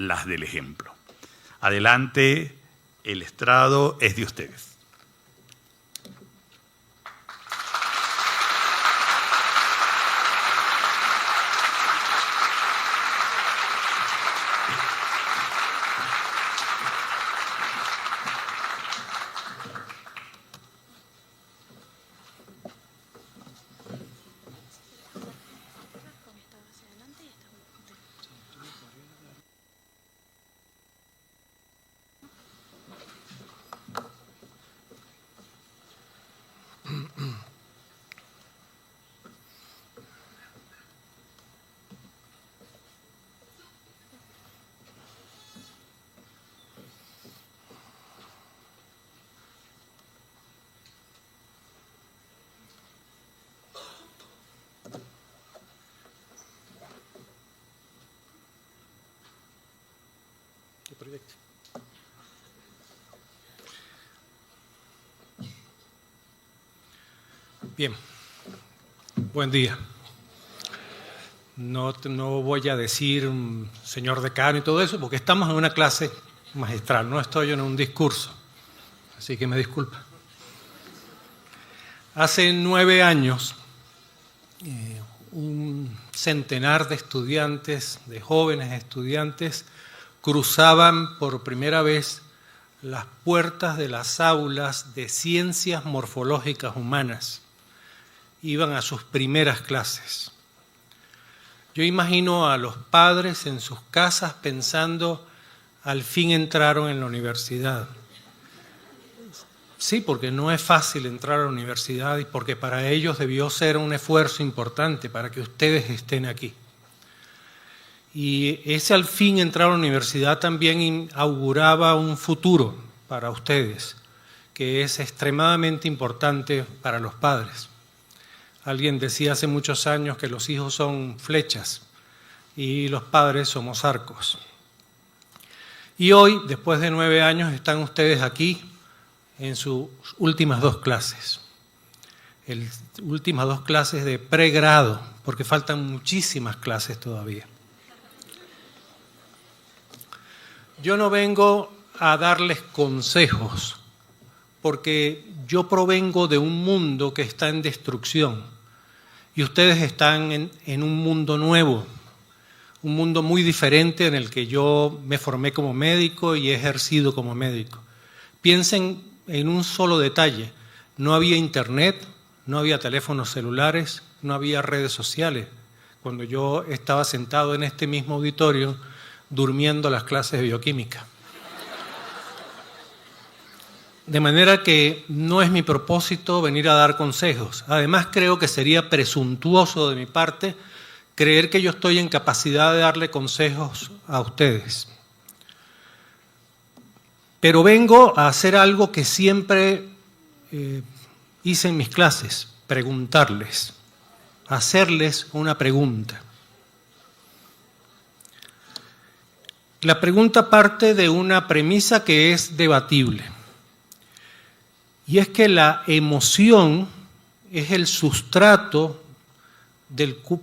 las del ejemplo. Adelante, el estrado es de ustedes. Proyecto. Bien, buen día. No voy a decir señor decano y todo eso, porque estamos en una clase magistral, no estoy en un discurso, así que me disculpa. Hace 9 años, un centenar de estudiantes, de jóvenes estudiantes, cruzaban por primera vez las puertas de las aulas de ciencias morfológicas humanas. Iban a sus primeras clases. Yo imagino a los padres en sus casas pensando, al fin entraron en la universidad. Sí, porque no es fácil entrar a la universidad y porque para ellos debió ser un esfuerzo importante para que ustedes estén aquí. Y ese al fin entrar a la universidad también auguraba un futuro para ustedes, que es extremadamente importante para los padres. Alguien decía hace muchos años que los hijos son flechas y los padres somos arcos. Y hoy, después de 9 años, están ustedes aquí en sus últimas 2 clases. Últimas 2 clases de pregrado, porque faltan muchísimas clases todavía. Yo no vengo a darles consejos, porque yo provengo de un mundo que está en destrucción y ustedes están en un mundo nuevo, un mundo muy diferente en el que yo me formé como médico y he ejercido como médico. Piensen en un solo detalle: no había internet, no había teléfonos celulares, no había redes sociales, cuando yo estaba sentado en este mismo auditorio durmiendo las clases de bioquímica. De manera que no es mi propósito venir a dar consejos. Además, creo que sería presuntuoso de mi parte creer que yo estoy en capacidad de darle consejos a ustedes. Pero vengo a hacer algo que siempre hice en mis clases: preguntarles, hacerles una pregunta. La pregunta parte de una premisa que es debatible, y es que la emoción es el sustrato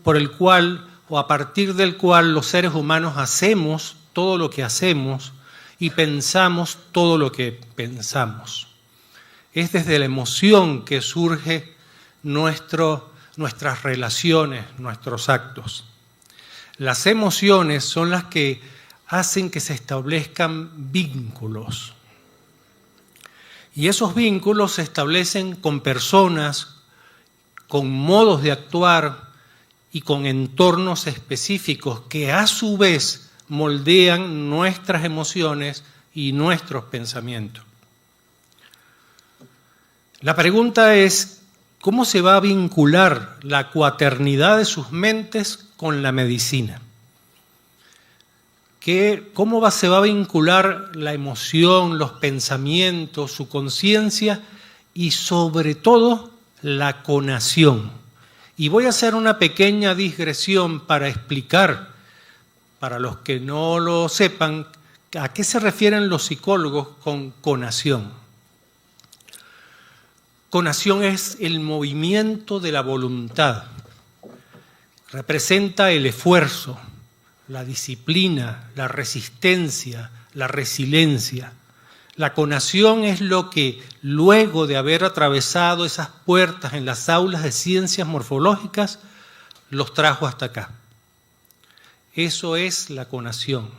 por el cual o a partir del cual los seres humanos hacemos todo lo que hacemos y pensamos todo lo que pensamos. Es desde la emoción que surge nuestras relaciones, nuestros actos. Las emociones son las que hacen que se establezcan vínculos. Y esos vínculos se establecen con personas, con modos de actuar y con entornos específicos que a su vez moldean nuestras emociones y nuestros pensamientos. La pregunta es: ¿cómo se va a vincular la cuaternidad de sus mentes con la medicina? ¿Cómo se va a vincular la emoción, los pensamientos, su conciencia y sobre todo la conación? Y voy a hacer una pequeña digresión para explicar, para los que no lo sepan, a qué se refieren los psicólogos con conación. Conación es el movimiento de la voluntad, representa el esfuerzo, la disciplina, la resistencia, la resiliencia. La conación es lo que, luego de haber atravesado esas puertas en las aulas de ciencias morfológicas, los trajo hasta acá. Eso es la conación.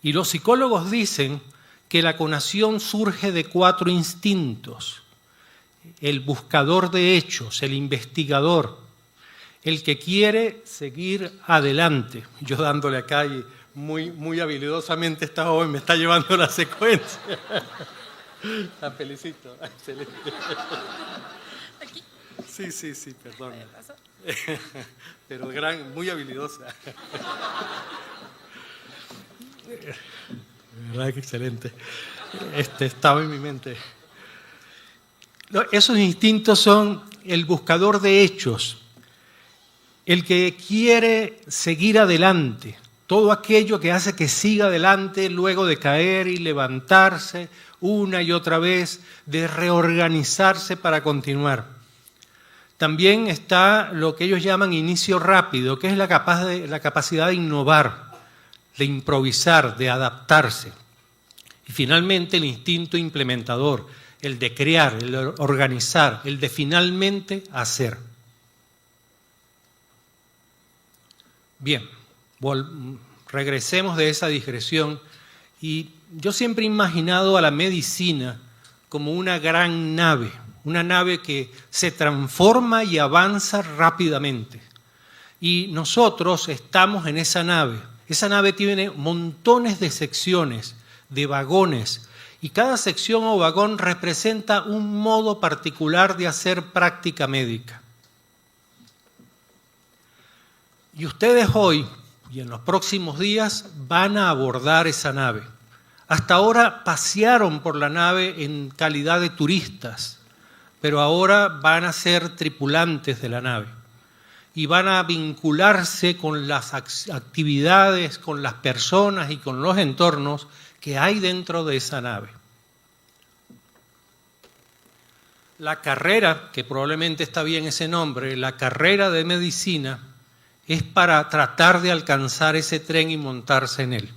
Y los psicólogos dicen que la conación surge de 4 instintos: el buscador de hechos, el investigador, el que quiere seguir adelante. Yo dándole acá y muy habilidosamente esta joven me está llevando la secuencia. La felicito. Excelente. ¿Aquí? Sí, perdón. Pero muy habilidosa. ¿Verdad que excelente? Estaba en mi mente. Esos instintos son el buscador de hechos, el que quiere seguir adelante, todo aquello que hace que siga adelante luego de caer y levantarse una y otra vez, de reorganizarse para continuar. También está lo que ellos llaman inicio rápido, que es la capacidad de innovar, de improvisar, de adaptarse. Y finalmente el instinto implementador, el de crear, el de organizar, el de finalmente hacer. Bien, regresemos de esa digresión. Y yo siempre he imaginado a la medicina como una gran nave, una nave que se transforma y avanza rápidamente. Y nosotros estamos en esa nave. Esa nave tiene montones de secciones, de vagones, y cada sección o vagón representa un modo particular de hacer práctica médica. Y ustedes hoy y en los próximos días van a abordar esa nave. Hasta ahora pasearon por la nave en calidad de turistas, pero ahora van a ser tripulantes de la nave y van a vincularse con las actividades, con las personas y con los entornos que hay dentro de esa nave. La carrera, que probablemente está bien ese nombre, la carrera de medicina, es para tratar de alcanzar ese tren y montarse en él.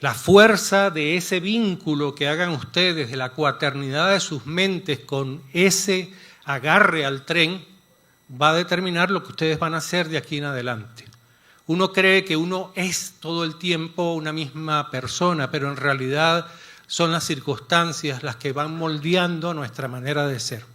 La fuerza de ese vínculo que hagan ustedes, de la cuaternidad de sus mentes con ese agarre al tren, va a determinar lo que ustedes van a hacer de aquí en adelante. Uno cree que uno es todo el tiempo una misma persona, pero en realidad son las circunstancias las que van moldeando nuestra manera de ser.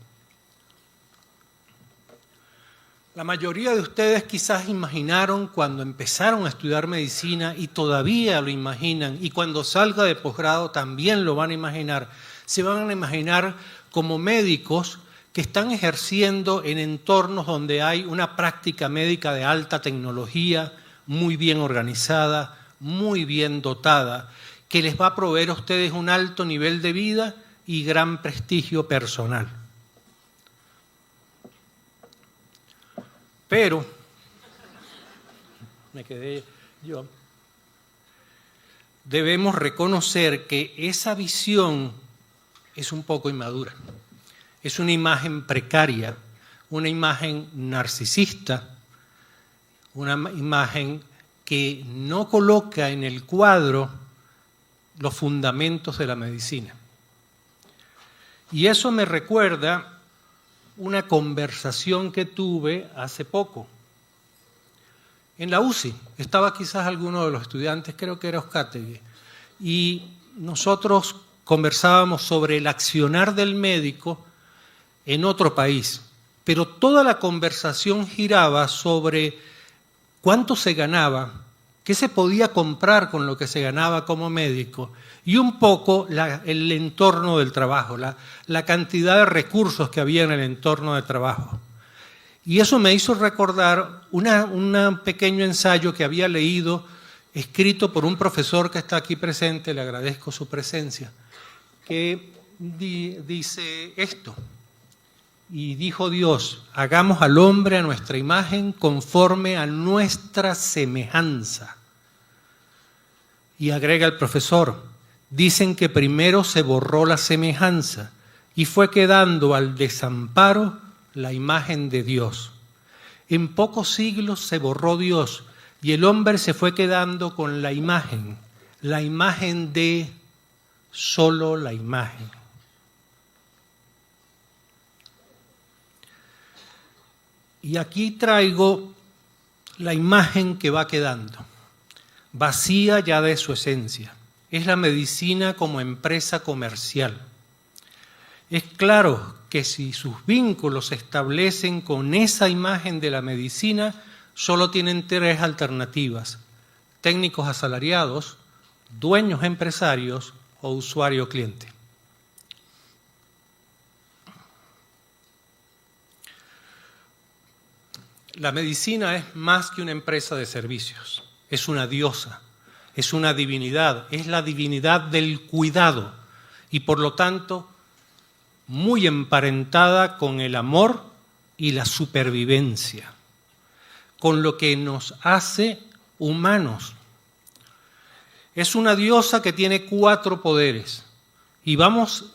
La mayoría de ustedes quizás imaginaron cuando empezaron a estudiar medicina y todavía lo imaginan, y cuando salga de posgrado también lo van a imaginar. Se van a imaginar como médicos que están ejerciendo en entornos donde hay una práctica médica de alta tecnología, muy bien organizada, muy bien dotada, que les va a proveer a ustedes un alto nivel de vida y gran prestigio personal. Pero, me quedé yo, debemos reconocer que esa visión es un poco inmadura. Es una imagen precaria, una imagen narcisista, una imagen que no coloca en el cuadro los fundamentos de la medicina. Y eso me recuerda una conversación que tuve hace poco. En la UCI, estaba quizás alguno de los estudiantes, creo que era Oscategui, y nosotros conversábamos sobre el accionar del médico en otro país, pero toda la conversación giraba sobre cuánto se ganaba, qué se podía comprar con lo que se ganaba como médico y un poco el entorno del trabajo, la cantidad de recursos que había en el entorno de trabajo. Y eso me hizo recordar un pequeño ensayo que había leído, escrito por un profesor que está aquí presente, le agradezco su presencia, que dice esto: y dijo Dios, hagamos al hombre a nuestra imagen conforme a nuestra semejanza. Y agrega el profesor, dicen que primero se borró la semejanza y fue quedando al desamparo la imagen de Dios. En pocos siglos se borró Dios Y el hombre se fue quedando con la imagen de solo la imagen. Y aquí traigo la imagen que va quedando, vacía ya de su esencia. Es la medicina como empresa comercial. Es claro que si sus vínculos se establecen con esa imagen de la medicina, solo tienen tres alternativas: técnicos asalariados, dueños empresarios o usuario-cliente. La medicina es más que una empresa de servicios, es una diosa, es una divinidad, es la divinidad del cuidado y por lo tanto muy emparentada con el amor y la supervivencia, con lo que nos hace humanos. Es una diosa que tiene 4 poderes y vamos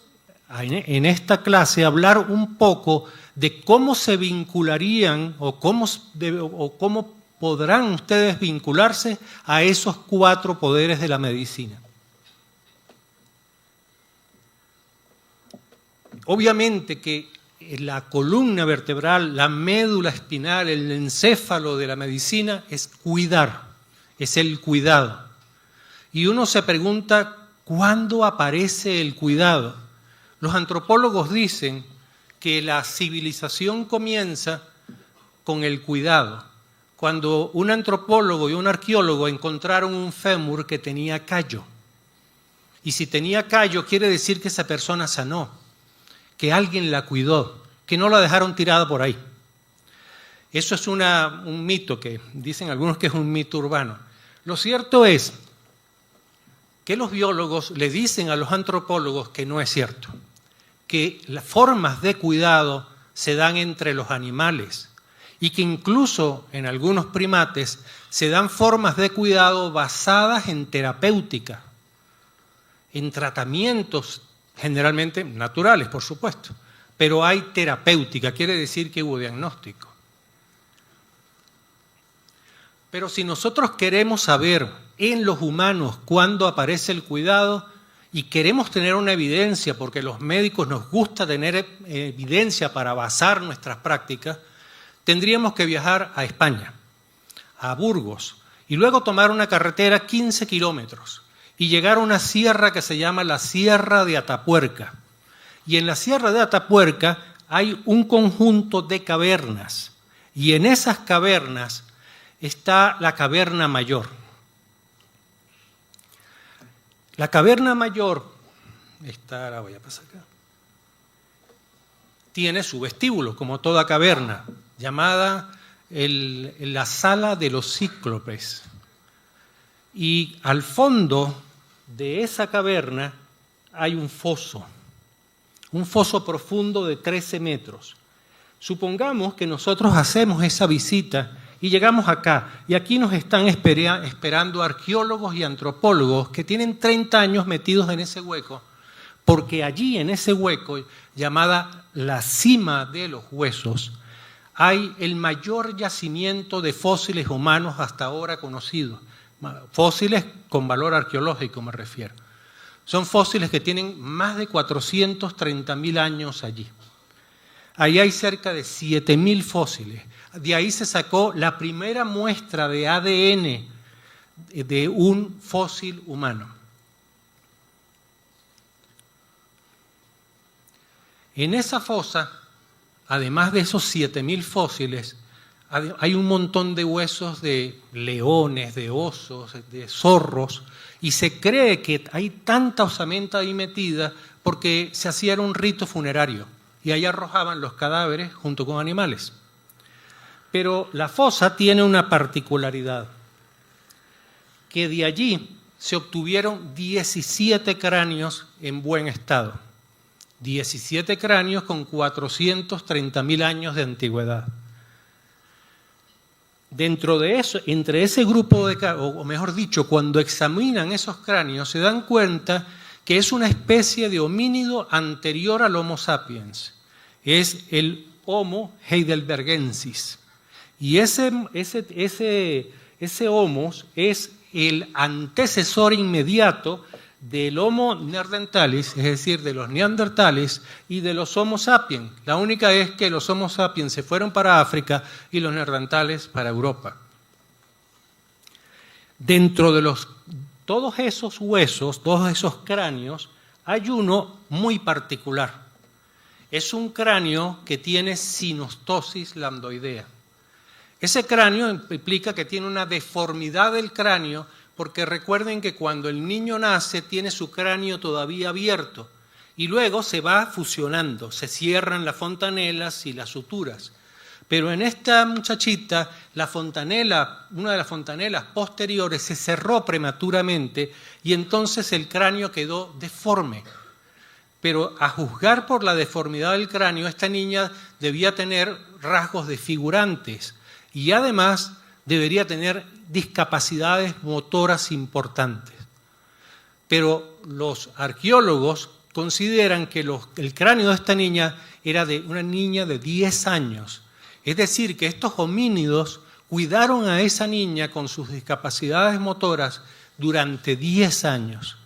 en esta clase a hablar un poco de cómo se vincularían o cómo podrán ustedes vincularse a esos 4 poderes de la medicina. Obviamente que la columna vertebral, la médula espinal, el encéfalo de la medicina es cuidar, es el cuidado. Y uno se pregunta, ¿cuándo aparece el cuidado? Los antropólogos dicen que la civilización comienza con el cuidado. Cuando un antropólogo y un arqueólogo encontraron un fémur que tenía callo. Y si tenía callo quiere decir que esa persona sanó, que alguien la cuidó, que no la dejaron tirada por ahí. Eso es un mito que dicen algunos que es un mito urbano. Lo cierto es que los biólogos le dicen a los antropólogos que no es cierto, que las formas de cuidado se dan entre los animales y que incluso en algunos primates se dan formas de cuidado basadas en terapéutica, en tratamientos generalmente naturales, por supuesto, pero hay terapéutica, quiere decir que hubo diagnóstico. Pero si nosotros queremos saber en los humanos cuándo aparece el cuidado y queremos tener una evidencia, porque los médicos nos gusta tener evidencia para basar nuestras prácticas, tendríamos que viajar a España, a Burgos, y luego tomar una carretera 15 kilómetros y llegar a una sierra que se llama la Sierra de Atapuerca. Y en la Sierra de Atapuerca hay un conjunto de cavernas, y en esas cavernas está la caverna mayor. La caverna mayor, esta la voy a pasar acá, tiene su vestíbulo, como toda caverna, llamada la Sala de los Cíclopes. Y al fondo de esa caverna hay un foso profundo de 13 metros. Supongamos que nosotros hacemos esa visita y llegamos acá, y aquí nos están esperando arqueólogos y antropólogos que tienen 30 años metidos en ese hueco, porque allí en ese hueco, llamada la cima de los huesos, hay el mayor yacimiento de fósiles humanos hasta ahora conocidos. Fósiles con valor arqueológico me refiero. Son fósiles que tienen más de 430.000 años allí. Ahí hay cerca de 7.000 fósiles. De ahí se sacó la primera muestra de ADN de un fósil humano. En esa fosa, además de esos 7.000 fósiles, hay un montón de huesos de leones, de osos, de zorros, y se cree que hay tanta osamenta ahí metida porque se hacía un rito funerario y ahí arrojaban los cadáveres junto con animales. Pero la fosa tiene una particularidad, que de allí se obtuvieron 17 cráneos en buen estado, 17 cráneos con 430.000 años de antigüedad. Dentro de eso, entre ese grupo o mejor dicho, cuando examinan esos cráneos, se dan cuenta que es una especie de homínido anterior al Homo sapiens. Es el Homo heidelbergensis. Y ese ese homos es el antecesor inmediato del Homo neanderthalis, es decir, de los neandertales y de los Homo sapiens. La única es que los Homo sapiens se fueron para África y los neandertales para Europa. Dentro de todos esos huesos, todos esos cráneos, hay uno muy particular. Es un cráneo que tiene sinostosis lambdoidea. Ese cráneo implica que tiene una deformidad del cráneo, porque recuerden que cuando el niño nace tiene su cráneo todavía abierto y luego se va fusionando, se cierran las fontanelas y las suturas. Pero en esta muchachita, una de las fontanelas posteriores se cerró prematuramente y entonces el cráneo quedó deforme. Pero a juzgar por la deformidad del cráneo, esta niña debía tener rasgos desfigurantes y además debería tener discapacidades motoras importantes. Pero los arqueólogos consideran que el cráneo de esta niña era de una niña de 10 años. Es decir, que estos homínidos cuidaron a esa niña con sus discapacidades motoras durante 10 años.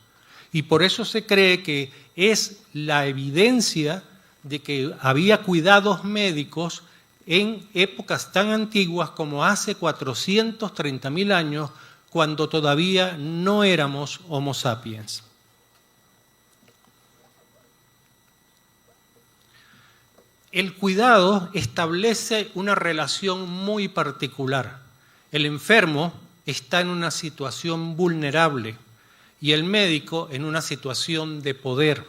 Y por eso se cree que es la evidencia de que había cuidados médicos en épocas tan antiguas como hace 430.000 años, cuando todavía no éramos Homo sapiens. El cuidado establece una relación muy particular. El enfermo está en una situación vulnerable y el médico en una situación de poder.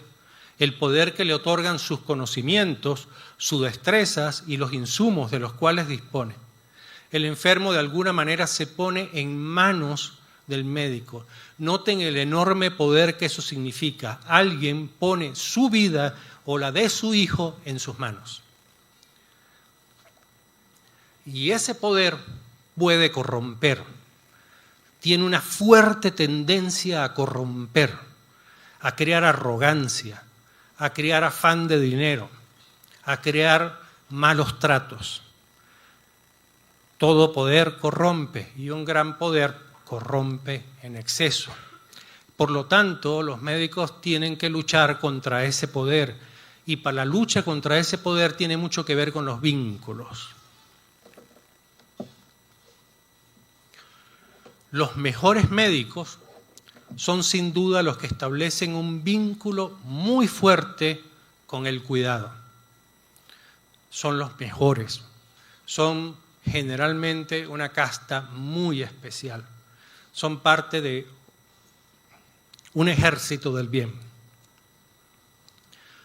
El poder que le otorgan sus conocimientos, sus destrezas y los insumos de los cuales dispone. El enfermo de alguna manera se pone en manos del médico. Noten el enorme poder que eso significa. Alguien pone su vida o la de su hijo en sus manos. Y ese poder puede corromper. Tiene una fuerte tendencia a corromper, a crear arrogancia, a crear afán de dinero, a crear malos tratos. Todo poder corrompe y un gran poder corrompe en exceso. Por lo tanto, los médicos tienen que luchar contra ese poder y para la lucha contra ese poder tiene mucho que ver con los vínculos. Los mejores médicos son sin duda los que establecen un vínculo muy fuerte con el cuidado. Son los mejores. Son generalmente una casta muy especial. Son parte de un ejército del bien.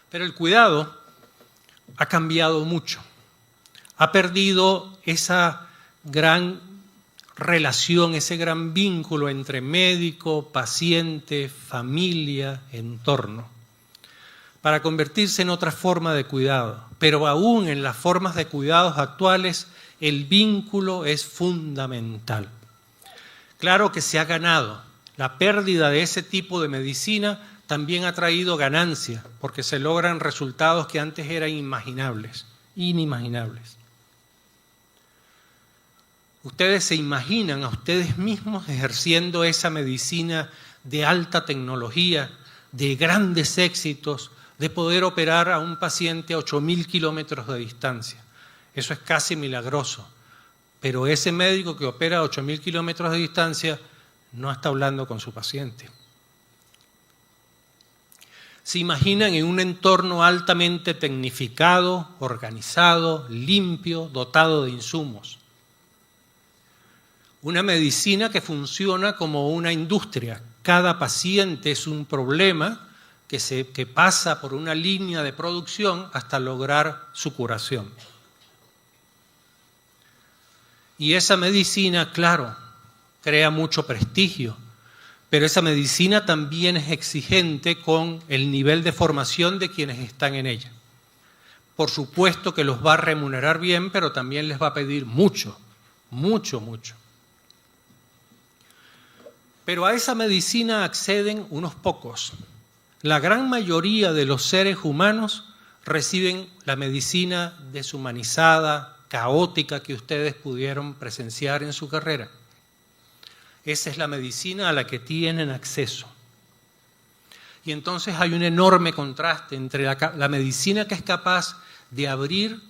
Pero el cuidado ha cambiado mucho. Ha perdido esa gran relación, ese gran vínculo entre médico, paciente, familia, entorno, para convertirse en otra forma de cuidado. Pero aún en las formas de cuidados actuales, el vínculo es fundamental. Claro que se ha ganado. La pérdida de ese tipo de medicina también ha traído ganancia, porque se logran resultados que antes eran inimaginables. Ustedes se imaginan a ustedes mismos ejerciendo esa medicina de alta tecnología, de grandes éxitos, de poder operar a un paciente a 8.000 kilómetros de distancia. Eso es casi milagroso. Pero ese médico que opera a 8.000 kilómetros de distancia no está hablando con su paciente. Se imaginan en un entorno altamente tecnificado, organizado, limpio, dotado de insumos. Una medicina que funciona como una industria. Cada paciente es un problema que pasa por una línea de producción hasta lograr su curación. Y esa medicina, claro, crea mucho prestigio, pero esa medicina también es exigente con el nivel de formación de quienes están en ella. Por supuesto que los va a remunerar bien, pero también les va a pedir mucho. Pero a esa medicina acceden unos pocos. La gran mayoría de los seres humanos reciben la medicina deshumanizada, caótica que ustedes pudieron presenciar en su carrera. Esa es la medicina a la que tienen acceso. Y entonces hay un enorme contraste entre la medicina que es capaz de abrir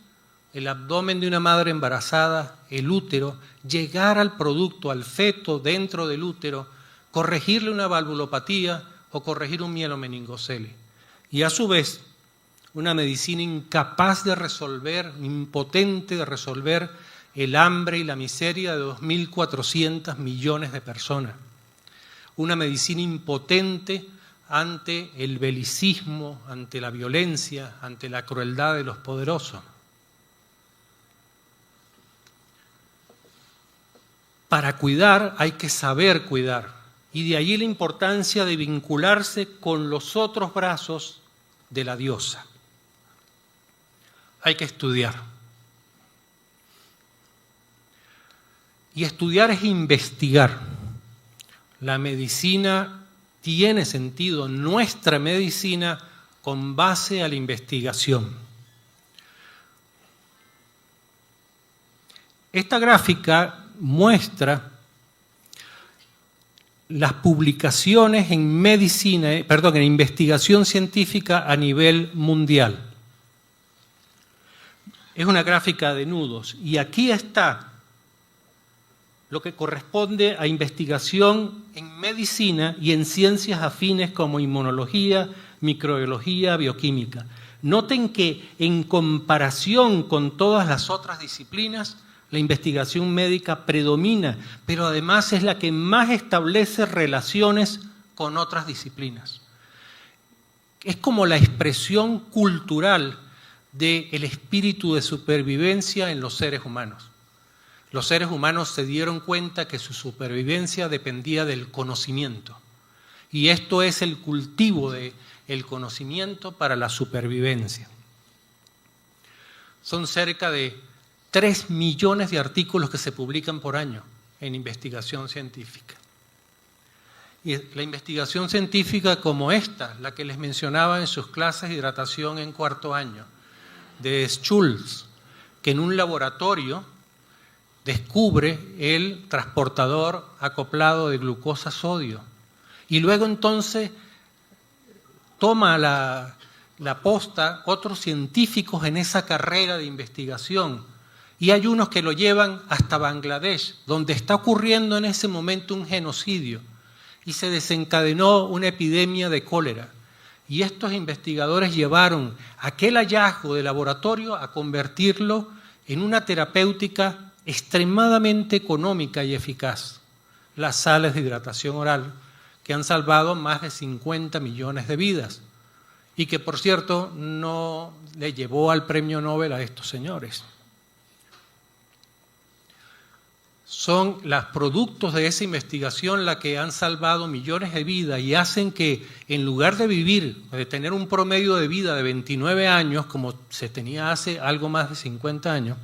el abdomen de una madre embarazada, el útero, llegar al producto, al feto dentro del útero, corregirle una valvulopatía o corregir un mielomeningocele. Y a su vez, una medicina incapaz de resolver, impotente de resolver el hambre y la miseria de 2.400 millones de personas. Una medicina impotente ante el belicismo, ante la violencia, ante la crueldad de los poderosos. Para cuidar hay que saber cuidar, y de allí la importancia de vincularse con los otros brazos de la diosa. Hay que estudiar. Y estudiar es investigar. La medicina tiene sentido, nuestra medicina, con base a la investigación. Esta gráfica muestra las publicaciones en medicina, en investigación científica a nivel mundial. Es una gráfica de nudos y aquí está lo que corresponde a investigación en medicina y en ciencias afines como inmunología, microbiología, bioquímica. Noten que en comparación con todas las otras disciplinas, la investigación médica predomina, pero además es la que más establece relaciones con otras disciplinas. Es como la expresión cultural del espíritu de supervivencia en los seres humanos. Los seres humanos se dieron cuenta que su supervivencia dependía del conocimiento. Y esto es el cultivo del conocimiento para la supervivencia. Son cerca de 3 millones de artículos que se publican por año en investigación científica. Y la investigación científica como esta, la que les mencionaba en sus clases de hidratación en cuarto año, de Schultz, que en un laboratorio descubre el transportador acoplado de glucosa-sodio y luego entonces toma la posta otros científicos en esa carrera de investigación. Y hay unos que lo llevan hasta Bangladesh, donde está ocurriendo en ese momento un genocidio y se desencadenó una epidemia de cólera. Y estos investigadores llevaron aquel hallazgo de laboratorio a convertirlo en una terapéutica extremadamente económica y eficaz, las sales de hidratación oral, que han salvado más de 50 millones de vidas y que, por cierto, no le llevó al premio Nobel a estos señores. Son los productos de esa investigación la que han salvado millones de vidas y hacen que, en lugar de vivir, de tener un promedio de vida de 29 años, como se tenía hace algo más de 50 años,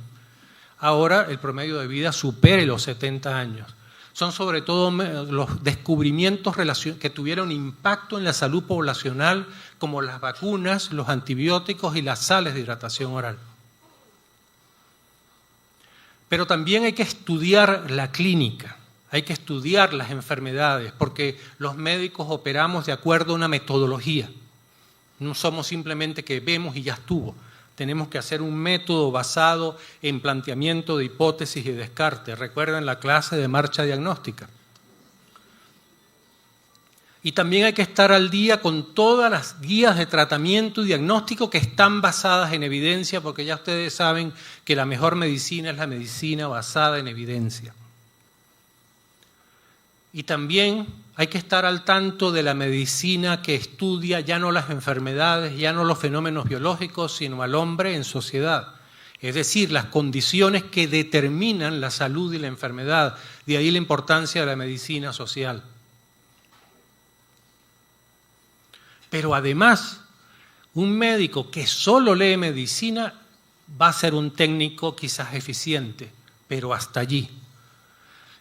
ahora el promedio de vida supere los 70 años. Son sobre todo los descubrimientos que tuvieron impacto en la salud poblacional, como las vacunas, los antibióticos y las sales de hidratación oral. Pero también hay que estudiar la clínica, hay que estudiar las enfermedades, porque los médicos operamos de acuerdo a una metodología. No somos simplemente que vemos y ya estuvo. Tenemos que hacer un método basado en planteamiento de hipótesis y descarte. Recuerden la clase de marcha diagnóstica. Y también hay que estar al día con todas las guías de tratamiento y diagnóstico que están basadas en evidencia, porque ya ustedes saben que la mejor medicina es la medicina basada en evidencia. Y también hay que estar al tanto de la medicina que estudia ya no las enfermedades, ya no los fenómenos biológicos, sino al hombre en sociedad. Es decir, las condiciones que determinan la salud y la enfermedad. De ahí la importancia de la medicina social. Pero además, un médico que solo lee medicina va a ser un técnico quizás eficiente, pero hasta allí.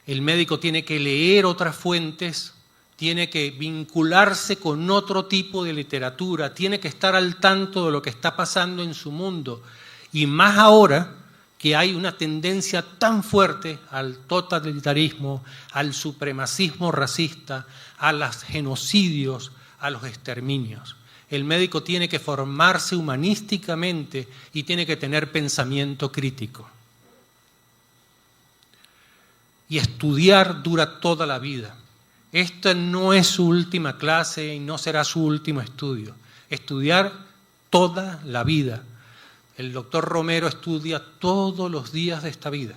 El médico tiene que leer otras fuentes, tiene que vincularse con otro tipo de literatura, tiene que estar al tanto de lo que está pasando en su mundo. Y más ahora que hay una tendencia tan fuerte al totalitarismo, al supremacismo racista, a los genocidios, a los exterminios. El médico tiene que formarse humanísticamente y tiene que tener pensamiento crítico. Y estudiar dura toda la vida. Esta no es su última clase y no será su último estudio. Estudiar toda la vida. El doctor Romero estudia todos los días de esta vida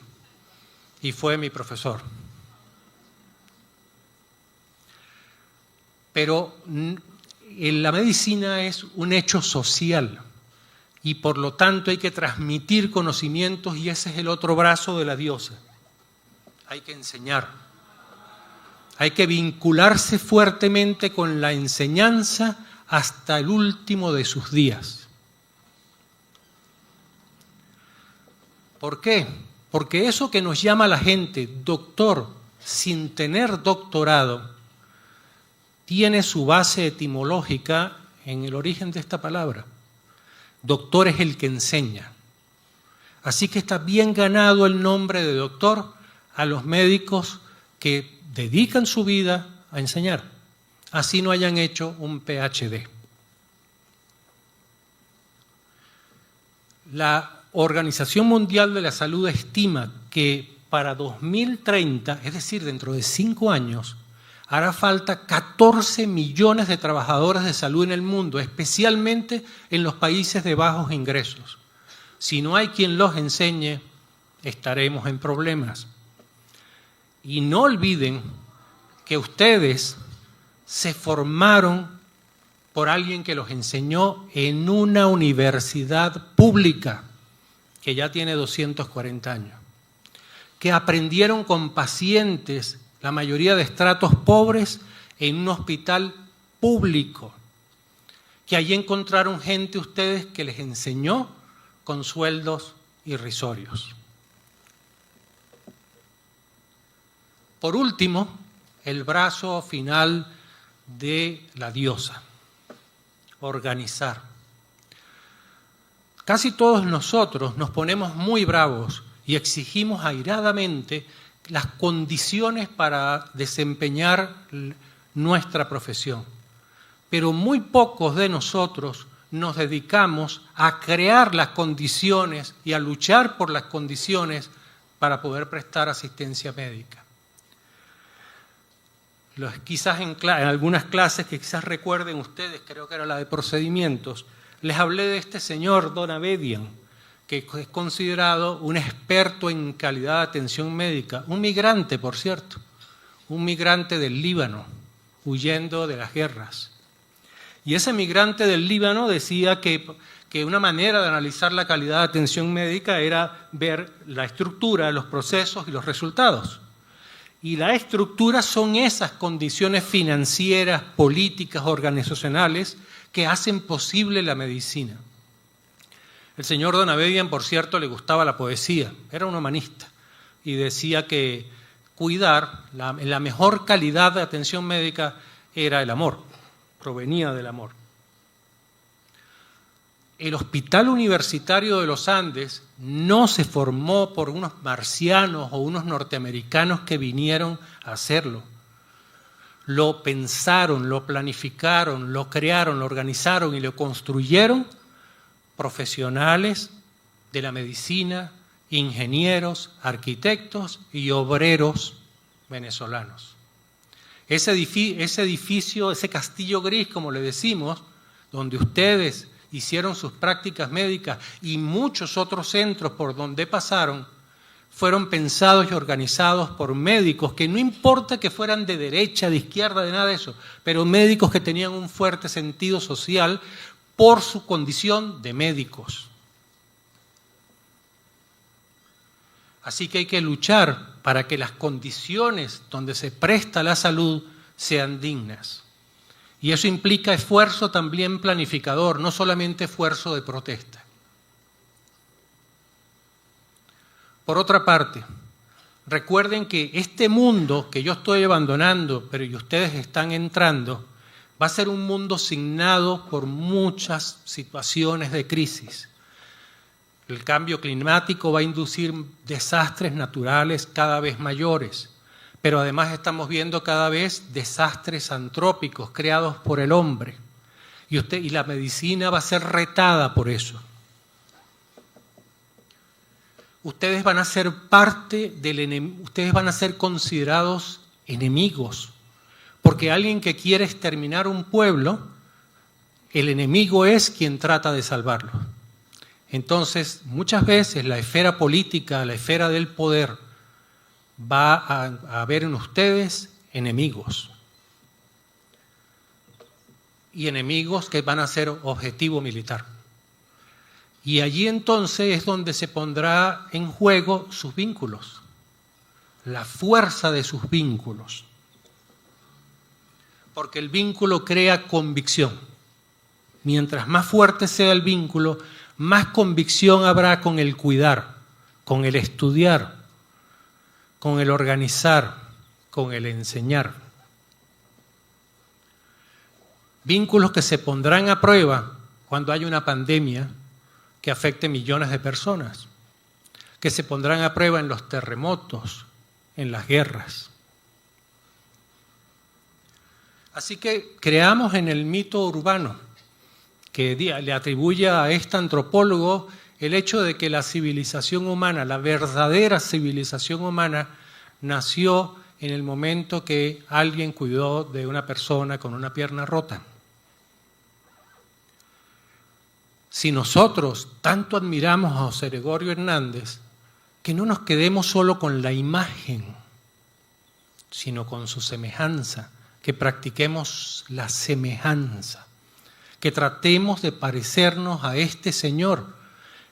y fue mi profesor. Pero la medicina es un hecho social y por lo tanto hay que transmitir conocimientos y ese es el otro brazo de la diosa. Hay que enseñar. Hay que vincularse fuertemente con la enseñanza hasta el último de sus días. ¿Por qué? Porque eso que nos llama la gente doctor sin tener doctorado tiene su base etimológica en el origen de esta palabra. Doctor es el que enseña. Así que está bien ganado el nombre de doctor a los médicos que dedican su vida a enseñar, así no hayan hecho un PhD. La Organización Mundial de la Salud estima que para 2030, es decir, dentro de 5 años, hará falta 14 millones de trabajadores de salud en el mundo, especialmente en los países de bajos ingresos. Si no hay quien los enseñe, estaremos en problemas. Y no olviden que ustedes se formaron por alguien que los enseñó en una universidad pública que ya tiene 240 años, que aprendieron con pacientes, la mayoría de estratos pobres, en un hospital público, que allí encontraron gente ustedes que les enseñó con sueldos irrisorios. Por último, el brazo final de la diosa, organizar. Casi todos nosotros nos ponemos muy bravos y exigimos airadamente las condiciones para desempeñar nuestra profesión. Pero muy pocos de nosotros nos dedicamos a crear las condiciones y a luchar por las condiciones para poder prestar asistencia médica. Quizás en algunas clases que quizás recuerden ustedes, creo que era la de procedimientos, les hablé de este señor, Don Abedian, que es considerado un experto en calidad de atención médica, un migrante, por cierto, un migrante del Líbano, huyendo de las guerras. Y ese migrante del Líbano decía que una manera de analizar la calidad de atención médica era ver la estructura, los procesos y los resultados. Y la estructura son esas condiciones financieras, políticas, organizacionales que hacen posible la medicina. El señor Don Abedian, por cierto, le gustaba la poesía, era un humanista, y decía que cuidar, la mejor calidad de atención médica era el amor, provenía del amor. El Hospital Universitario de los Andes no se formó por unos marcianos o unos norteamericanos que vinieron a hacerlo. Lo pensaron, lo planificaron, lo crearon, lo organizaron y lo construyeron profesionales de la medicina, ingenieros, arquitectos y obreros venezolanos. Ese edificio, ese castillo gris, como le decimos, donde ustedes hicieron sus prácticas médicas y muchos otros centros por donde pasaron, fueron pensados y organizados por médicos que no importa que fueran de derecha, de izquierda, de nada de eso, pero médicos que tenían un fuerte sentido social por su condición de médicos. Así que hay que luchar para que las condiciones donde se presta la salud sean dignas. Y eso implica esfuerzo también planificador, no solamente esfuerzo de protesta. Por otra parte, recuerden que este mundo que yo estoy abandonando, pero que ustedes están entrando, va a ser un mundo signado por muchas situaciones de crisis. El cambio climático va a inducir desastres naturales cada vez mayores, pero además estamos viendo cada vez desastres antrópicos creados por el hombre. Y la medicina va a ser retada por eso. Ustedes van a ser parte ustedes van a ser considerados enemigos, porque alguien que quiere exterminar un pueblo, el enemigo es quien trata de salvarlo. Entonces, muchas veces la esfera política, la esfera del poder, va a ver en ustedes enemigos. Y enemigos que van a ser objetivo militar. Y allí entonces es donde se pondrá en juego sus vínculos, la fuerza de sus vínculos. Porque el vínculo crea convicción. Mientras más fuerte sea el vínculo, más convicción habrá con el cuidar, con el estudiar, con el organizar, con el enseñar. Vínculos que se pondrán a prueba cuando haya una pandemia que afecte millones de personas, que se pondrán a prueba en los terremotos, en las guerras. Así que creamos en el mito urbano, que le atribuye a este antropólogo el hecho de que la civilización humana, la verdadera civilización humana, nació en el momento que alguien cuidó de una persona con una pierna rota. Si nosotros tanto admiramos a José Gregorio Hernández, que no nos quedemos solo con la imagen, sino con su semejanza, que practiquemos la semejanza, que tratemos de parecernos a este señor,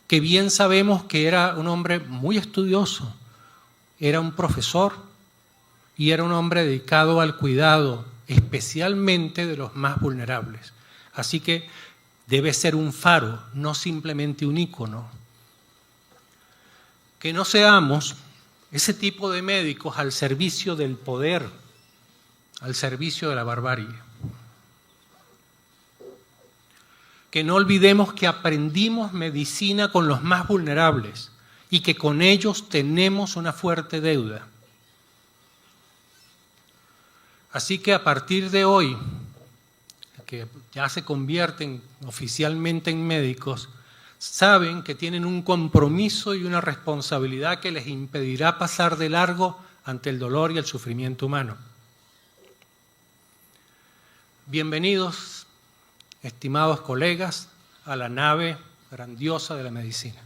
que bien sabemos que era un hombre muy estudioso, era un profesor y era un hombre dedicado al cuidado, especialmente de los más vulnerables. Así que debe ser un faro, no simplemente un ícono. Que no seamos ese tipo de médicos al servicio del poder, al servicio de la barbarie. Que no olvidemos que aprendimos medicina con los más vulnerables y que con ellos tenemos una fuerte deuda. Así que a partir de hoy, que ya se convierten oficialmente en médicos, saben que tienen un compromiso y una responsabilidad que les impedirá pasar de largo ante el dolor y el sufrimiento humano. Bienvenidos, estimados colegas, a la nave grandiosa de la medicina.